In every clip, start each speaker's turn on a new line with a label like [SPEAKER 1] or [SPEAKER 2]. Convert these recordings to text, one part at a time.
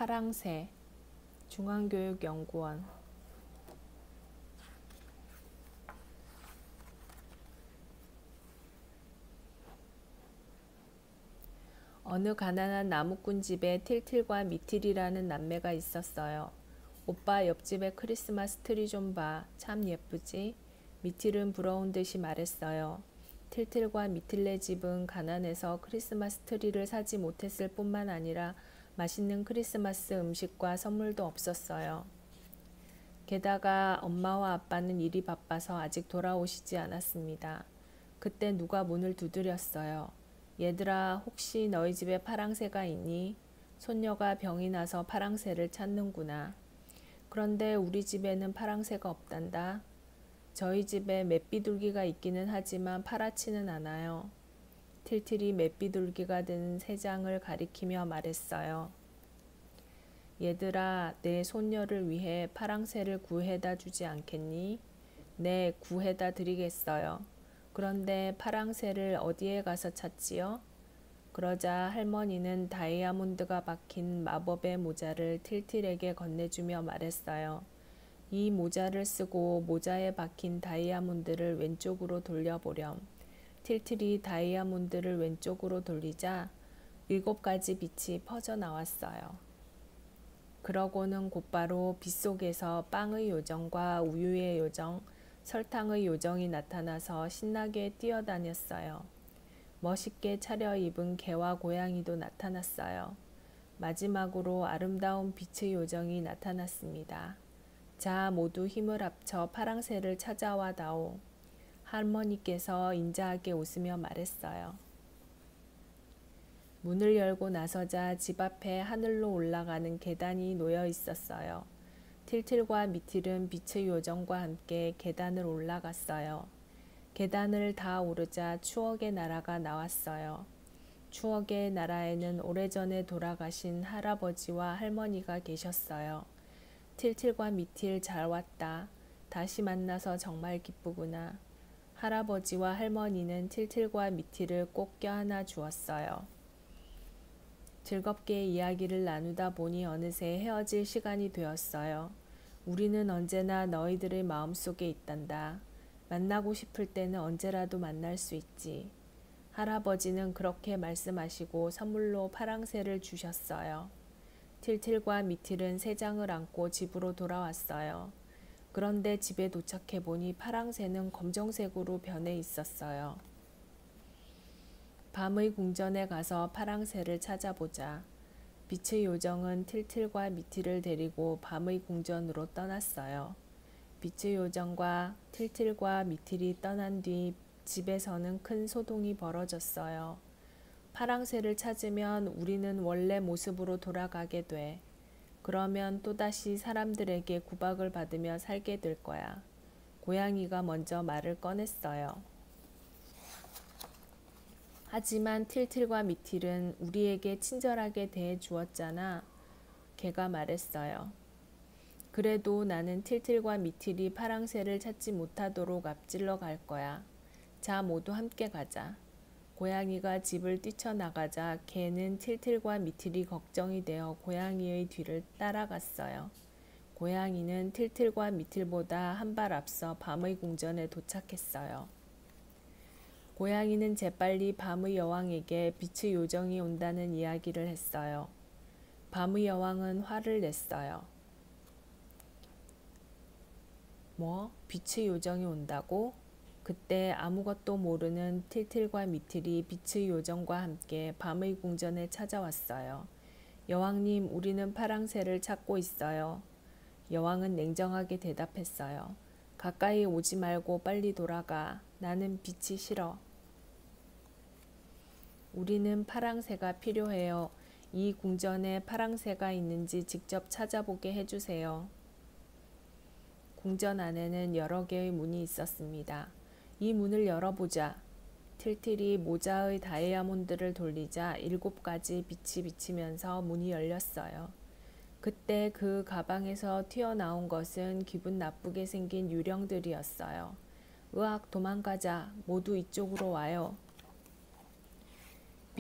[SPEAKER 1] 파랑새 중앙교육연구원. 어느 가난한 나무꾼 집에 틸틸과 미틸이라는 남매가 있었어요. 오빠, 옆집에 크리스마스 트리 좀 봐. 참 예쁘지? 미틸은 부러운 듯이 말했어요. 틸틸과 미틸네 집은 가난해서 크리스마스 트리를 사지 못했을 뿐만 아니라 맛있는 크리스마스 음식과 선물도 없었어요. 게다가 엄마와 아빠는 일이 바빠서 아직 돌아오시지 않았습니다. 그때 누가 문을 두드렸어요. 얘들아, 혹시 너희 집에 파랑새가 있니? 손녀가 병이 나서 파랑새를 찾는구나. 그런데 우리 집에는 파랑새가 없단다. 저희 집에 맷비둘기가 있기는 하지만 파랗지는 않아요. 틸틸이 맷비둘기가 든 새 장을 가리키며 말했어요. 얘들아, 내 손녀를 위해 파랑새를 구해다 주지 않겠니? 네, 구해다 드리겠어요. 그런데 파랑새를 어디에 가서 찾지요? 그러자 할머니는 다이아몬드가 박힌 마법의 모자를 틸틸에게 건네주며 말했어요. 이 모자를 쓰고 모자에 박힌 다이아몬드를 왼쪽으로 돌려보렴. 틸틸이 다이아몬드를 왼쪽으로 돌리자 7가지 빛이 퍼져나왔어요. 그러고는 곧바로 빗속에서 빵의 요정과 우유의 요정, 설탕의 요정이 나타나서 신나게 뛰어다녔어요. 멋있게 차려입은 개와 고양이도 나타났어요. 마지막으로 아름다운 빛의 요정이 나타났습니다. 자, 모두 힘을 합쳐 파랑새를 찾아와 다오. 할머니께서 인자하게 웃으며 말했어요. 문을 열고 나서자 집 앞에 하늘로 올라가는 계단이 놓여 있었어요. 틸틸과 미틸은 빛의 요정과 함께 계단을 올라갔어요. 계단을 다 오르자 추억의 나라가 나왔어요. 추억의 나라에는 오래전에 돌아가신 할아버지와 할머니가 계셨어요. 틸틸과 미틸 잘 왔다. 다시 만나서 정말 기쁘구나. 할아버지와 할머니는 틸틸과 미틸을 꼭 껴안아 주었어요. 즐겁게 이야기를 나누다 보니 어느새 헤어질 시간이 되었어요. 우리는 언제나 너희들의 마음속에 있단다. 만나고 싶을 때는 언제라도 만날 수 있지. 할아버지는 그렇게 말씀하시고 선물로 파랑새를 주셨어요. 틸틸과 미틸은 새 장을 안고 집으로 돌아왔어요. 그런데 집에 도착해 보니 파랑새는 검정색으로 변해 있었어요. 밤의 궁전에 가서 파랑새를 찾아보자. 빛의 요정은 틸틸과 미틸을 데리고 밤의 궁전으로 떠났어요. 빛의 요정과 틸틸과 미틸이 떠난 뒤 집에서는 큰 소동이 벌어졌어요. 파랑새를 찾으면 우리는 원래 모습으로 돌아가게 돼. 그러면 또다시 사람들에게 구박을 받으며 살게 될 거야. 고양이가 먼저 말을 꺼냈어요. 하지만 틸틸과 미틸은 우리에게 친절하게 대해 주었잖아. 개가 말했어요. 그래도 나는 틸틸과 미틸이 파랑새를 찾지 못하도록 앞질러 갈 거야. 자, 모두 함께 가자. 고양이가 집을 뛰쳐나가자 개는 틸틸과 미틸이 걱정이 되어 고양이의 뒤를 따라갔어요. 고양이는 틸틸과 미틸보다 한 발 앞서 밤의 궁전에 도착했어요. 고양이는 재빨리 밤의 여왕에게 빛의 요정이 온다는 이야기를 했어요. 밤의 여왕은 화를 냈어요. 뭐? 빛의 요정이 온다고? 그때 아무것도 모르는 틸틸과 미틸이 빛의 요정과 함께 밤의 궁전에 찾아왔어요. 여왕님, 우리는 파랑새를 찾고 있어요. 여왕은 냉정하게 대답했어요. 가까이 오지 말고 빨리 돌아가. 나는 빛이 싫어. 우리는 파랑새가 필요해요. 이 궁전에 파랑새가 있는지 직접 찾아보게 해주세요. 궁전 안에는 여러 개의 문이 있었습니다. 이 문을 열어보자. 틸틸이 모자의 다이아몬드를 돌리자 7가지 빛이 비치면서 문이 열렸어요. 그때 그 가방에서 튀어나온 것은 기분 나쁘게 생긴 유령들이었어요. 으악, 도망가자. 모두 이쪽으로 와요.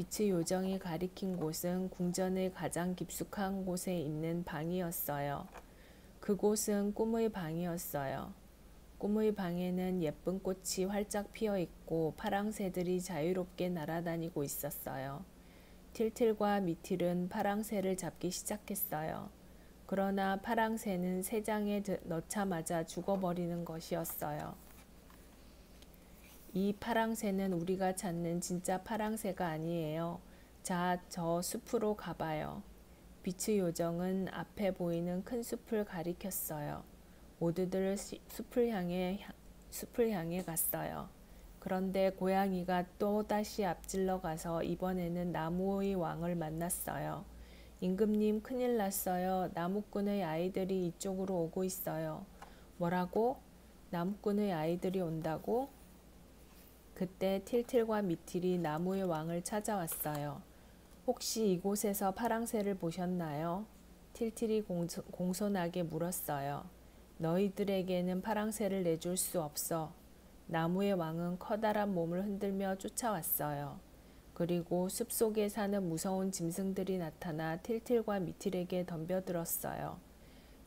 [SPEAKER 1] 빛의 요정이 가리킨 곳은 궁전의 가장 깊숙한 곳에 있는 방이었어요. 그곳은 꿈의 방이었어요. 꿈의 방에는 예쁜 꽃이 활짝 피어 있고 파랑새들이 자유롭게 날아다니고 있었어요. 틸틸과 미틸은 파랑새를 잡기 시작했어요. 그러나 파랑새는 새 장에 넣자마자 죽어버리는 것이었어요. 이 파랑새는 우리가 찾는 진짜 파랑새가 아니에요. 자, 저 숲으로 가봐요. 빛의 요정은 앞에 보이는 큰 숲을 가리켰어요. 모두들 숲을 향해 갔어요. 그런데 고양이가 또다시 앞질러 가서 이번에는 나무의 왕을 만났어요. 임금님, 큰일 났어요. 나무꾼의 아이들이 이쪽으로 오고 있어요. 뭐라고? 나무꾼의 아이들이 온다고? 그때 틸틸과 미틸이 나무의 왕을 찾아왔어요. 혹시 이곳에서 파랑새를 보셨나요? 틸틸이 공손하게 물었어요. 너희들에게는 파랑새를 내줄 수 없어. 나무의 왕은 커다란 몸을 흔들며 쫓아왔어요. 그리고 숲속에 사는 무서운 짐승들이 나타나 틸틸과 미틸에게 덤벼들었어요.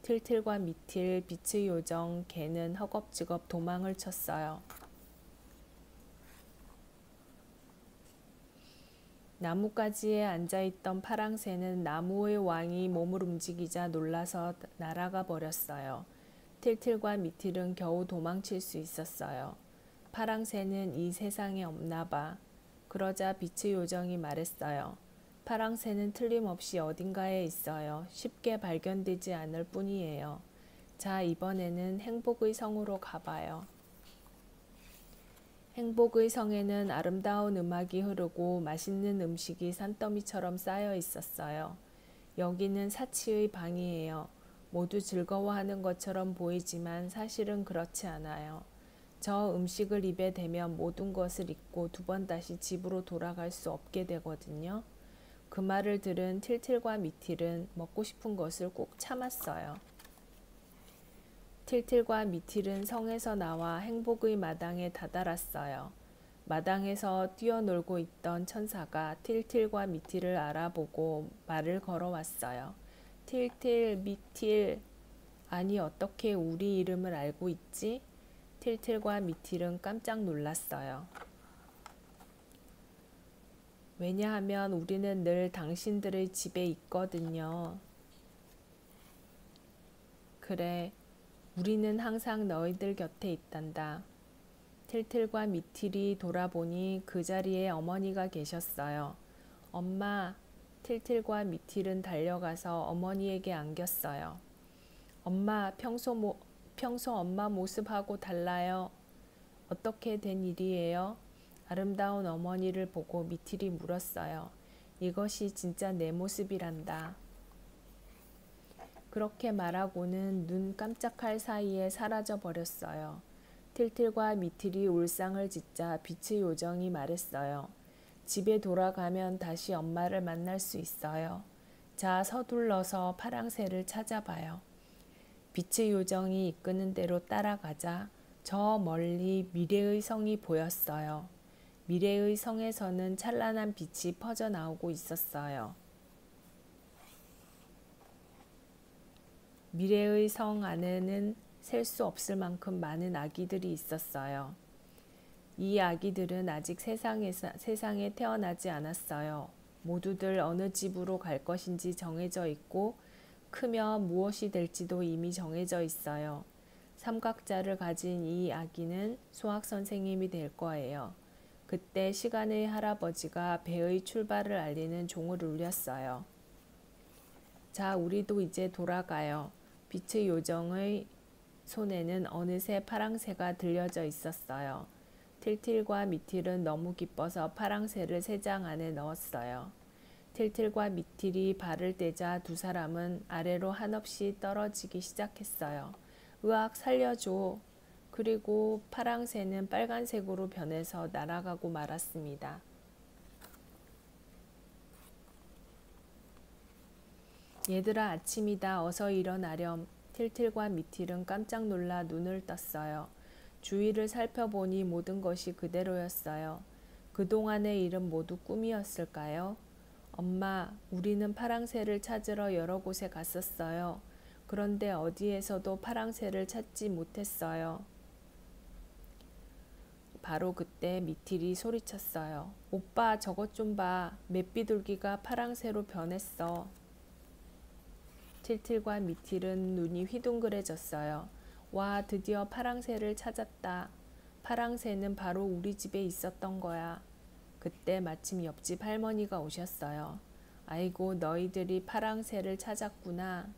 [SPEAKER 1] 틸틸과 미틸, 빛의 요정, 개는 허겁지겁 도망을 쳤어요. 나뭇가지에 앉아있던 파랑새는 나무의 왕이 몸을 움직이자 놀라서 날아가 버렸어요. 틸틸과 미틸은 겨우 도망칠 수 있었어요. 파랑새는 이 세상에 없나 봐. 그러자 빛의 요정이 말했어요. 파랑새는 틀림없이 어딘가에 있어요. 쉽게 발견되지 않을 뿐이에요. 자, 이번에는 행복의 성으로 가봐요. 행복의 성에는 아름다운 음악이 흐르고 맛있는 음식이 산더미처럼 쌓여 있었어요. 여기는 사치의 방이에요. 모두 즐거워하는 것처럼 보이지만 사실은 그렇지 않아요. 저 음식을 입에 대면 모든 것을 잊고 두 번 다시 집으로 돌아갈 수 없게 되거든요. 그 말을 들은 틸틸과 미틸은 먹고 싶은 것을 꾹 참았어요. 틸틸과 미틸은 성에서 나와 행복의 마당에 다다랐어요. 마당에서 뛰어놀고 있던 천사가 틸틸과 미틸을 알아보고 말을 걸어왔어요. 틸틸, 미틸, 아니 어떻게 우리 이름을 알고 있지? 틸틸과 미틸은 깜짝 놀랐어요. 왜냐하면 우리는 늘 당신들의 집에 있거든요. 그래, 우리는 항상 너희들 곁에 있단다. 틸틸과 미틸이 돌아보니 그 자리에 어머니가 계셨어요. 엄마, 틸틸과 미틸은 달려가서 어머니에게 안겼어요. 엄마, 평소 엄마 모습하고 달라요. 어떻게 된 일이에요? 아름다운 어머니를 보고 미틸이 물었어요. 이것이 진짜 내 모습이란다. 그렇게 말하고는 눈 깜짝할 사이에 사라져 버렸어요. 틸틸과 미틸이 울상을 짓자 빛의 요정이 말했어요. 집에 돌아가면 다시 엄마를 만날 수 있어요. 자, 서둘러서 파랑새를 찾아봐요. 빛의 요정이 이끄는 대로 따라가자 저 멀리 미래의 성이 보였어요. 미래의 성에서는 찬란한 빛이 퍼져나오고 있었어요. 미래의 성 안에는 셀 수 없을 만큼 많은 아기들이 있었어요. 이 아기들은 아직 세상에 태어나지 않았어요. 모두들 어느 집으로 갈 것인지 정해져 있고 크면 무엇이 될지도 이미 정해져 있어요. 삼각자를 가진 이 아기는 수학 선생님이 될 거예요. 그때 시간의 할아버지가 배의 출발을 알리는 종을 울렸어요. 자, 우리도 이제 돌아가요. 빛의 요정의 손에는 어느새 파랑새가 들려져 있었어요. 틸틸과 미틸은 너무 기뻐서 파랑새를 새장 안에 넣었어요. 틸틸과 미틸이 발을 떼자 두 사람은 아래로 한없이 떨어지기 시작했어요. 으악, 살려줘. 그리고 파랑새는 빨간색으로 변해서 날아가고 말았습니다. 얘들아, 아침이다. 어서 일어나렴. 틸틸과 미틸은 깜짝 놀라 눈을 떴어요. 주위를 살펴보니 모든 것이 그대로였어요. 그동안의 일은 모두 꿈이었을까요? 엄마, 우리는 파랑새를 찾으러 여러 곳에 갔었어요. 그런데 어디에서도 파랑새를 찾지 못했어요. 바로 그때 미틸이 소리쳤어요. 오빠, 저것 좀 봐. 맷비둘기가 파랑새로 변했어. 틸틸과 미틸은 눈이 휘둥그레졌어요. 와, 드디어 파랑새를 찾았다. 파랑새는 바로 우리 집에 있었던 거야. 그때 마침 옆집 할머니가 오셨어요. 아이고, 너희들이 파랑새를 찾았구나.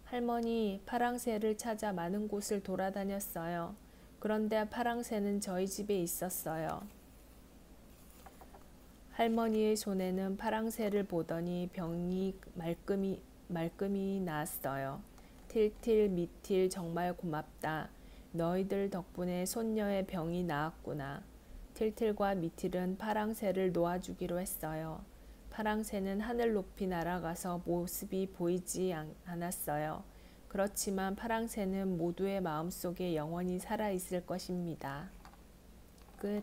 [SPEAKER 1] 할머니, 파랑새를 찾아 많은 곳을 돌아다녔어요. 그런데 파랑새는 저희 집에 있었어요. 할머니의 손에는 파랑새를 보더니 병이 말끔히 나았어요. 틸틸, 미틸 정말 고맙다. 너희들 덕분에 손녀의 병이 나았구나. 틸틸과 미틸은 파랑새를 놓아주기로 했어요. 파랑새는 하늘 높이 날아가서 모습이 보이지 않았어요. 그렇지만 파랑새는 모두의 마음속에 영원히 살아있을 것입니다. 끝.